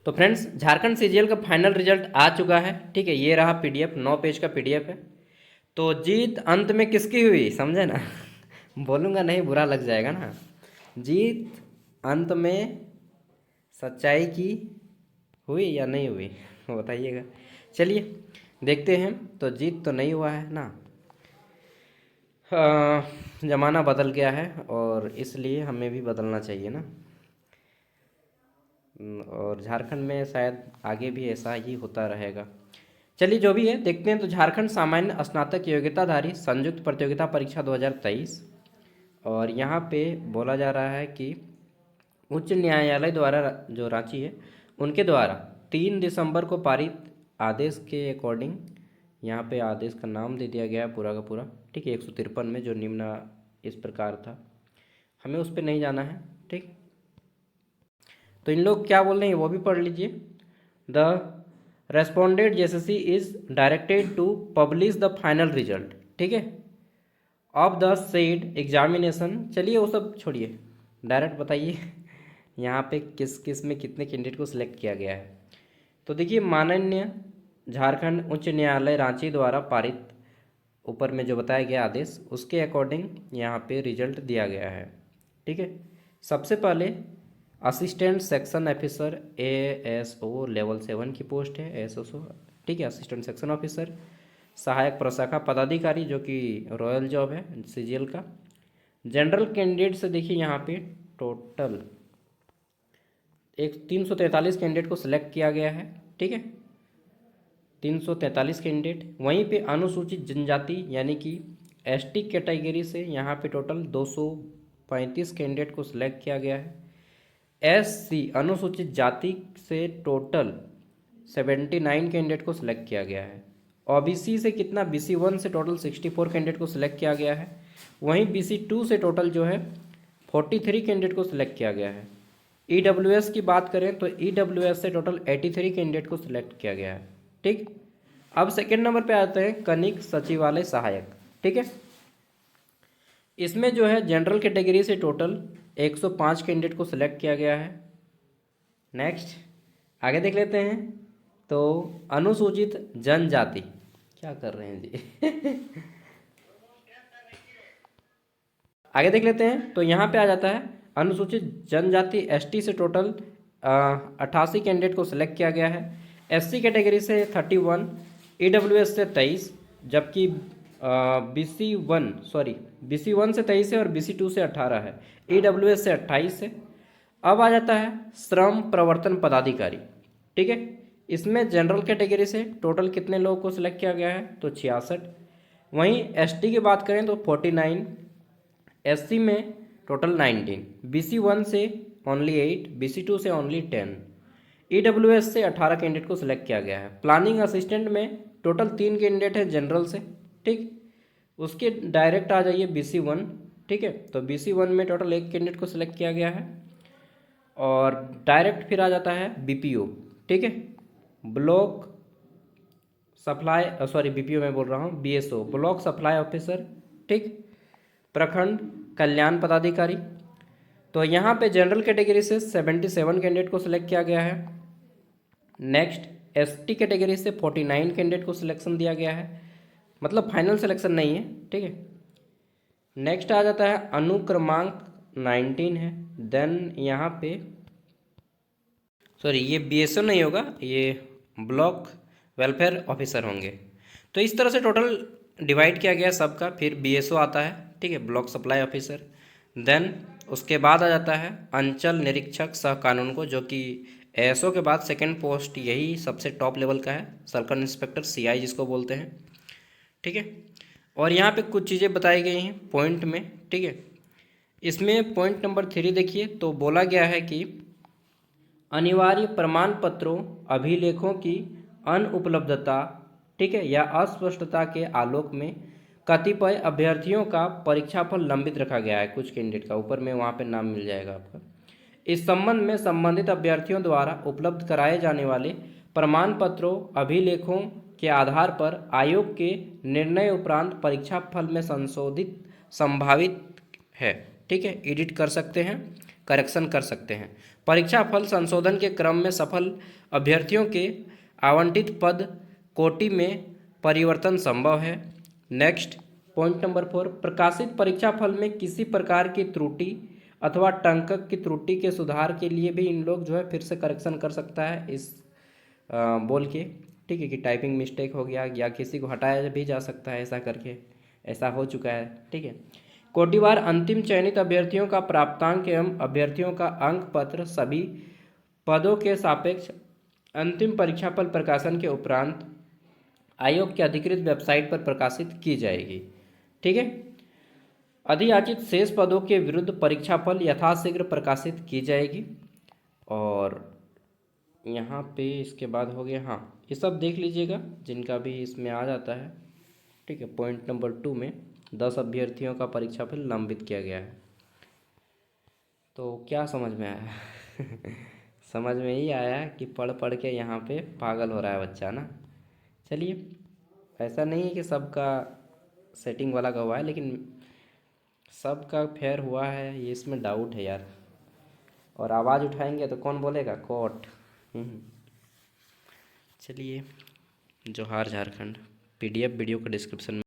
तो friends Jharkhand CGL का final result आ चुका है। ठीक है, ये रहा पीडीएफ, 9 पेज का पीडीएफ है। तो जीत अंत में किसकी हुई, समझे ना? बोलूँगा नहीं, बुरा लग जाएगा ना। जीत अंत में सच्चाई की हुई या नहीं हुई, बताइएगा। चलिए देखते हैं। तो जीत तो नहीं हुआ है ना, ज़माना बदल गया है और इसलिए हमें भी बदलना चाहिए ना। और झारखंड में शायद आगे भी ऐसा ही होता रहेगा। चलिए जो भी है देखते हैं। तो झारखंड सामान्य स्नातक योग्यताधारी संयुक्त प्रतियोगिता परीक्षा 2023, और यहाँ पे बोला जा रहा है कि उच्च न्यायालय द्वारा जो रांची है उनके द्वारा 3 दिसंबर को पारित आदेश के अकॉर्डिंग, यहाँ पे आदेश का नाम दे दिया गया है पूरा का पूरा। ठीक है, 153 में जो निम्न इस प्रकार था, हमें उस पर नहीं जाना है। ठीक, तो इन लोग क्या बोल रहे हैं वो भी पढ़ लीजिए। The respondent JSSC is directed to publish the final result, ठीक है, ऑफ द सेड एग्जामिनेशन। चलिए वो सब छोड़िए, डायरेक्ट बताइए यहाँ पे किस किस में कितने कैंडिडेट को सिलेक्ट किया गया है। तो देखिए, माननीय झारखंड उच्च न्यायालय रांची द्वारा पारित ऊपर में जो बताया गया आदेश, उसके अकॉर्डिंग यहाँ पे रिजल्ट दिया गया है। ठीक है, सबसे पहले assistant section officer ASO level 7 की पोस्ट है, एएसओ। ठीक है, असिस्टेंट सेक्शन ऑफिसर, सहायक प्रशाखा पदाधिकारी जो कि रॉयल जॉब है सीजीएल का। जनरल कैंडिडेट से देखिए यहाँ पे टोटल 343 कैंडिडेट को सिलेक्ट किया गया है। ठीक है, 343 कैंडिडेट। वहीं पे अनुसूचित जनजाति यानी कि एसटी कैटेगरी से यहाँ पे टोटल 235 कैंडिडेट को सिलेक्ट किया गया है। एससी अनुसूचित जाति से टोटल 79 कैंडिडेट को सिलेक्ट किया गया है। ओबीसी से कितना, BC1 से टोटल 64 कैंडिडेट को सिलेक्ट किया गया है। वहीं BC2 से टोटल जो है 43 कैंडिडेट को सिलेक्ट किया गया है। ईडब्ल्यूएस की बात करें तो ईडब्ल्यूएस से टोटल 83 कैंडिडेट को सिलेक्ट किया गया है। ठीक, अब सेकेंड नंबर पे आते हैं कनिक सचिवालय सहायक। ठीक है, इसमें जो है जनरल कैटेगरी से टोटल 105 कैंडिडेट को सिलेक्ट किया गया है। नेक्स्ट आगे देख लेते हैं। तो अनुसूचित जनजाति, क्या कर रहे हैं जी आगे देख लेते हैं। तो यहाँ पे आ जाता है अनुसूचित जनजाति एसटी से टोटल 88 कैंडिडेट को सिलेक्ट किया गया है। एससी कैटेगरी से 31, ईडब्ल्यूएस से 23, जबकि BC1 से 23 है और BC2 से 18 है, ईडब्ल्यूएस से 28 है। अब आ जाता है श्रम प्रवर्तन पदाधिकारी। ठीक है, इसमें जनरल कैटेगरी से टोटल कितने लोगों को सिलेक्ट किया गया है, तो 66। वहीं एसटी की बात करें तो 49, एससी में टोटल 19, BC1 से ओनली 8, BC2 से ओनली 10, ईडब्ल्यूएस से 18 कैंडिडेट को सिलेक्ट किया गया है। प्लानिंग असिस्टेंट में टोटल 3 कैंडिडेट है जनरल से। ठीक, उसके डायरेक्ट आ जाइए BC1। ठीक है, तो BC1 में टोटल 1 कैंडिडेट को सिलेक्ट किया गया है और डायरेक्ट फिर आ जाता है BPO। ठीक है, ब्लॉक सप्लाई, BPO में बोल रहा हूँ, BSO ब्लॉक सप्लाई ऑफिसर। ठीक, प्रखंड कल्याण पदाधिकारी। तो यहाँ पे जनरल कैटेगरी से 77 कैंडिडेट को सिलेक्ट किया गया है। नेक्स्ट एसटी कैटेगरी से 49 कैंडिडेट को सिलेक्शन दिया गया है, मतलब फाइनल सिलेक्शन नहीं है। ठीक है, नेक्स्ट आ जाता है अनुक्रमांक 19 है। देन यहाँ पे ये BSO नहीं होगा, ये ब्लॉक वेलफेयर ऑफिसर होंगे। तो इस तरह से टोटल डिवाइड किया गया सबका। फिर BSO आता है, ठीक है, ब्लॉक सप्लाई ऑफिसर। देन उसके बाद आ जाता है अंचल निरीक्षक सह कानून को, जो कि ASO के बाद सेकंड पोस्ट यही सबसे टॉप लेवल का है, सर्कल इंस्पेक्टर CI जिसको बोलते हैं। ठीक है, और यहाँ पे कुछ चीज़ें बताई गई हैं पॉइंट में। ठीक है, इसमें पॉइंट नंबर 3 देखिए, तो बोला गया है कि अनिवार्य प्रमाण पत्रों अभिलेखों की अनुपलब्धता, ठीक है, या अस्पष्टता के आलोक में कतिपय अभ्यर्थियों का परीक्षाफल लंबित रखा गया है। कुछ कैंडिडेट का ऊपर में वहाँ पे नाम मिल जाएगा आपका। इस संबंध में संबंधित अभ्यर्थियों द्वारा उपलब्ध कराए जाने वाले प्रमाण पत्रों अभिलेखों के आधार पर आयोग के निर्णय उपरांत परीक्षा फल में संशोधित संभावित है। ठीक है, एडिट कर सकते हैं, करेक्शन कर सकते हैं। परीक्षा फल संशोधन के क्रम में सफल अभ्यर्थियों के आवंटित पद कोटि में परिवर्तन संभव है। नेक्स्ट पॉइंट नंबर 4, प्रकाशित परीक्षा फल में किसी प्रकार की त्रुटि अथवा टंकक की त्रुटि के सुधार के लिए भी इन लोग जो है फिर से करेक्शन कर सकता है इस बोल के, ठीक है, कि टाइपिंग मिस्टेक हो गया या किसी को हटाया भी जा सकता है, ऐसा करके ऐसा हो चुका है, ठीक है। कोटिवार अंतिम चयनित अभ्यर्थियों का प्राप्तांक एवं अभ्यर्थियों का अंक पत्र सभी पदों के सापेक्ष अंतिम परीक्षाफल प्रकाशन के उपरांत आयोग की अधिकृत वेबसाइट पर प्रकाशित की जाएगी, ठीक है। अधियाचित शेष पदों के विरुद्ध परीक्षाफल यथाशीघ्र प्रकाशित की जाएगी। और यहाँ पे इसके बाद हो गया, हाँ ये सब देख लीजिएगा जिनका भी इसमें आ जाता है, ठीक है। पॉइंट नंबर 2 में 10 अभ्यर्थियों का परीक्षाफल लंबित किया गया है। तो क्या समझ में आया? समझ में ही आया कि पढ़ पढ़ के यहाँ पे पागल हो रहा है बच्चा ना। चलिए, ऐसा नहीं है कि सबका सेटिंग वाला का हुआ है, लेकिन सबका फेयर हुआ है ये इसमें डाउट है यार। और आवाज़ उठाएंगे तो कौन बोलेगा? कोर्ट। चलिए, जोहार झारखंड। PDF वीडियो का डिस्क्रिप्शन में